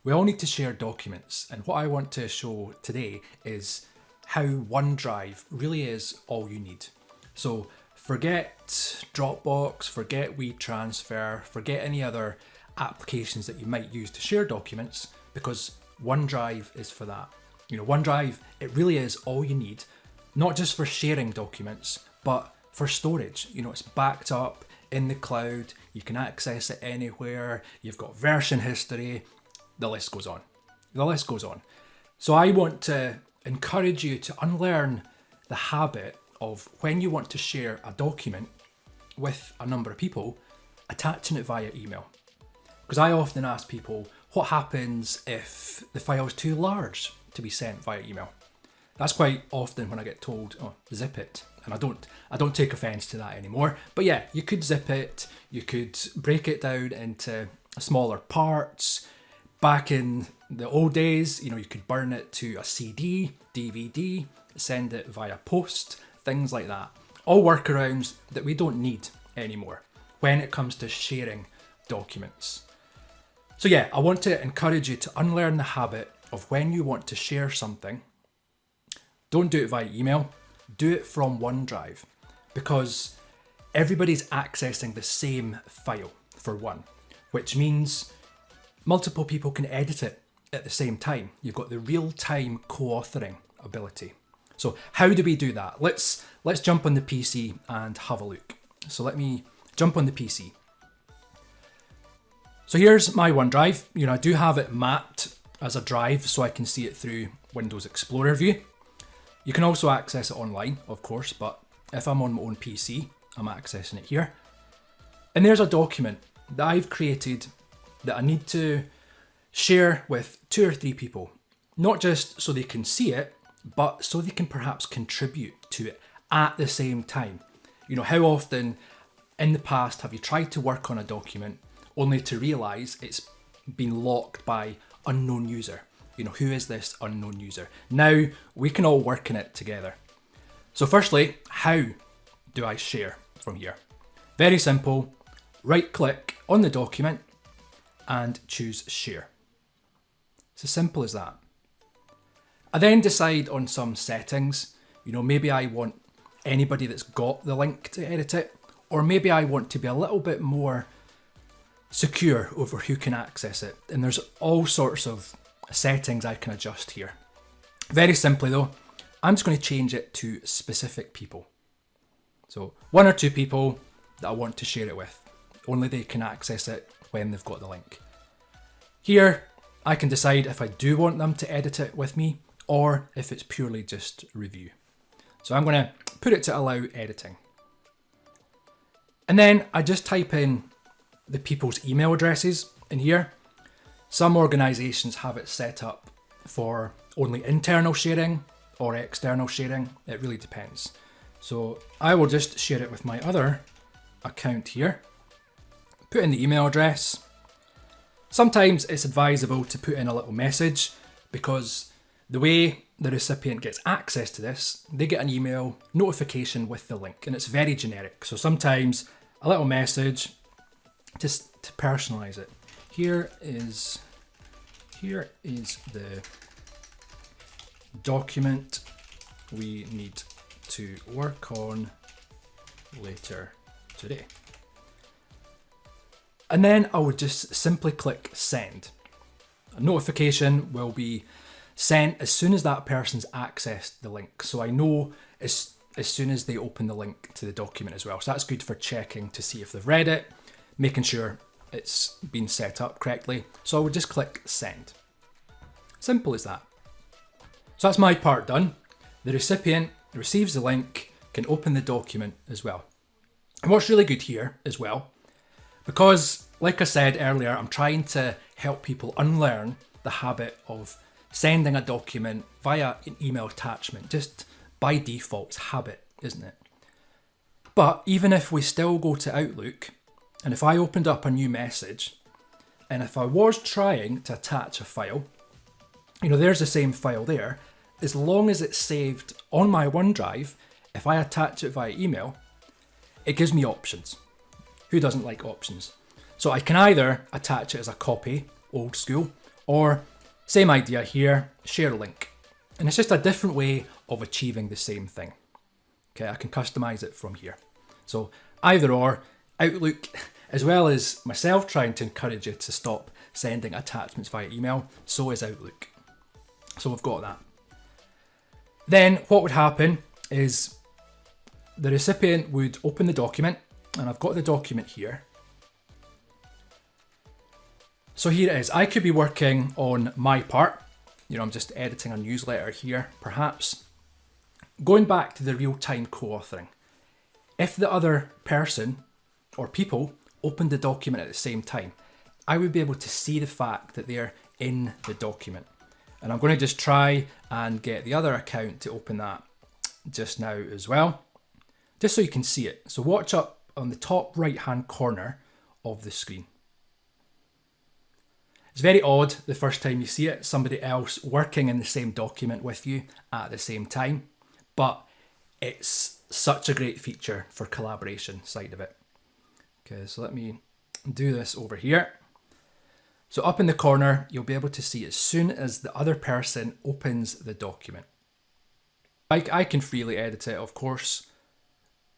We all need to share documents, and what I want to show today is how OneDrive really is all you need. So forget Dropbox, forget WeTransfer, forget any other applications that you might use to share documents, because OneDrive is for that. OneDrive, it really is all you need, not just for sharing documents, but for storage. It's backed up in the cloud, you can access it anywhere, you've got version history, the list goes on. The list goes on. So I want to encourage you to unlearn the habit of when you want to share a document with a number of people, attaching it via email. Because I often ask people, what happens if the file is too large to be sent via email? That's quite often when I get told, oh, zip it. And I don't take offense to that anymore. But yeah, you could zip it, you could break it down into smaller parts. Back in the old days, you could burn it to a CD, DVD, send it via post, things like that. All workarounds that we don't need anymore when it comes to sharing documents. So yeah, I want to encourage you to unlearn the habit of when you want to share something, don't do it via email, do it from OneDrive, because everybody's accessing the same file for one, which means multiple people can edit it at the same time. You've got the real-time co-authoring ability. So how do we do that? Let's jump on the PC and have a look. So let me jump on the PC. So here's my OneDrive. I do have it mapped as a drive so I can see it through Windows Explorer view. You can also access it online, of course, but if I'm on my own PC, I'm accessing it here. And there's a document that I've created that I need to share with 2 or 3 people, not just so they can see it, but so they can perhaps contribute to it at the same time. How often in the past have you tried to work on a document only to realise it's been locked by unknown user? Who is this unknown user? Now we can all work in it together. So firstly, how do I share from here? Very simple. Right click on the document and choose share. It's as simple as that. I then decide on some settings. Maybe I want anybody that's got the link to edit it, or maybe I want to be a little bit more secure over who can access it. And there's all sorts of settings I can adjust here. Very simply though, I'm just going to change it to specific people. So 1 or 2 people that I want to share it with. Only they can access it when they've got the link. Here, I can decide if I do want them to edit it with me or if it's purely just review. So I'm going to put it to allow editing. And then I just type in the people's email addresses in here. Some organizations have it set up for only internal sharing or external sharing. It really depends. So I will just share it with my other account here. Put in the email address. Sometimes it's advisable to put in a little message because the way the recipient gets access to this, they get an email notification with the link and it's very generic. So sometimes a little message just to personalize it. Here is the document we need to work on later today. And then I would just simply click send. A notification will be sent as soon as that person's accessed the link. So I know as soon as they open the link to the document as well. So that's good for checking to see if they've read it, making sure it's been set up correctly. So I would just click send. Simple as that. So that's my part done. The recipient receives the link, can open the document as well. And what's really good here as well, because like I said earlier, I'm trying to help people unlearn the habit of sending a document via an email attachment. Just by default, it's habit, isn't it? But even if we still go to Outlook, and if I opened up a new message, and if I was trying to attach a file, there's the same file there, as long as it's saved on my OneDrive, if I attach it via email, it gives me options. Who doesn't like options? So I can either attach it as a copy, old school, Or same idea here, share link. And it's just a different way of achieving the same thing. Okay, I can customize it from here. So either or, Outlook, as well as myself trying to encourage you to stop sending attachments via email, so is Outlook. So we've got that. Then what would happen is the recipient would open the document, and I've got the document here. So here it is. I could be working on my part. I'm just editing a newsletter here, perhaps. Going back to the real-time co-authoring. If the other person or people opened the document at the same time, I would be able to see the fact that they're in the document. And I'm going to just try and get the other account to open that just now as well, just so you can see it. So watch up on the top right-hand corner of the screen. It's very odd the first time you see it, somebody else working in the same document with you at the same time, but it's such a great feature for collaboration side of it. Okay, so let me do this over here. So up in the corner, you'll be able to see as soon as the other person opens the document. I can freely edit it, of course,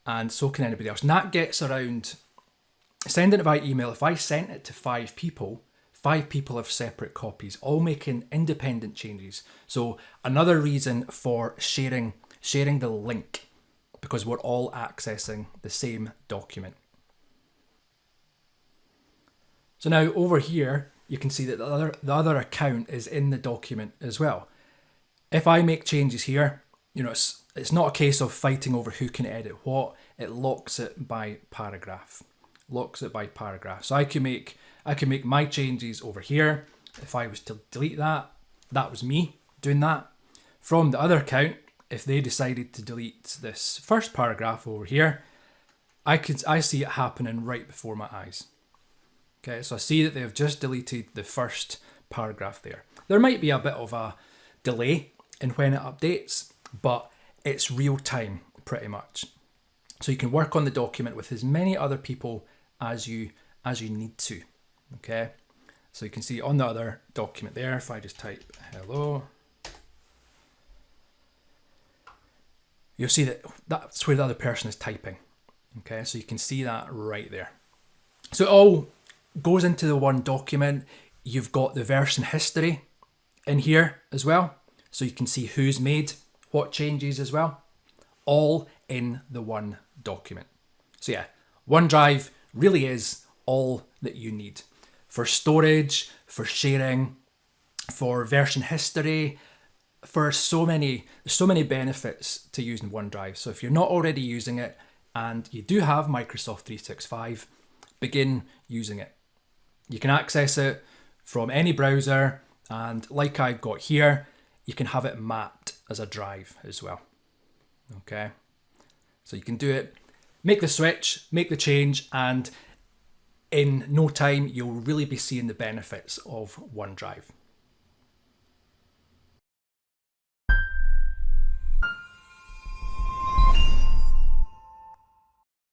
and so can anybody else. And that gets around sending it via email. If I sent it to 5 people have separate copies, all making independent changes. So another reason for sharing the link, because we're all accessing the same document. So now over here, you can see that the other account is in the document as well. If I make changes here, it's not a case of fighting over who can edit what. It locks it by paragraph. So I can make my changes over here. If I was to delete that was me doing that. From the other account, if they decided to delete this first paragraph over here, I see it happening right before my eyes. Okay, so I see that they've just deleted the first paragraph there. There might be a bit of a delay in when it updates, but it's real time pretty much. So you can work on the document with as many other people as you need to. Okay, so you can see on the other document there, if I just type hello, you'll see that that's where the other person is typing. Okay, so you can see that right there. So it all goes into the one document. You've got the version history in here as well, so you can see who's made what changes as well, all in the one document. So yeah, OneDrive really is all that you need for storage, for sharing, for version history, for so many benefits to using OneDrive. So if you're not already using it and you do have Microsoft 365, begin using it. You can access it from any browser, and like I've got here, you can have it mapped as a drive as well. Okay, so you can do it, make the switch, make the change, and in no time you'll really be seeing the benefits of OneDrive.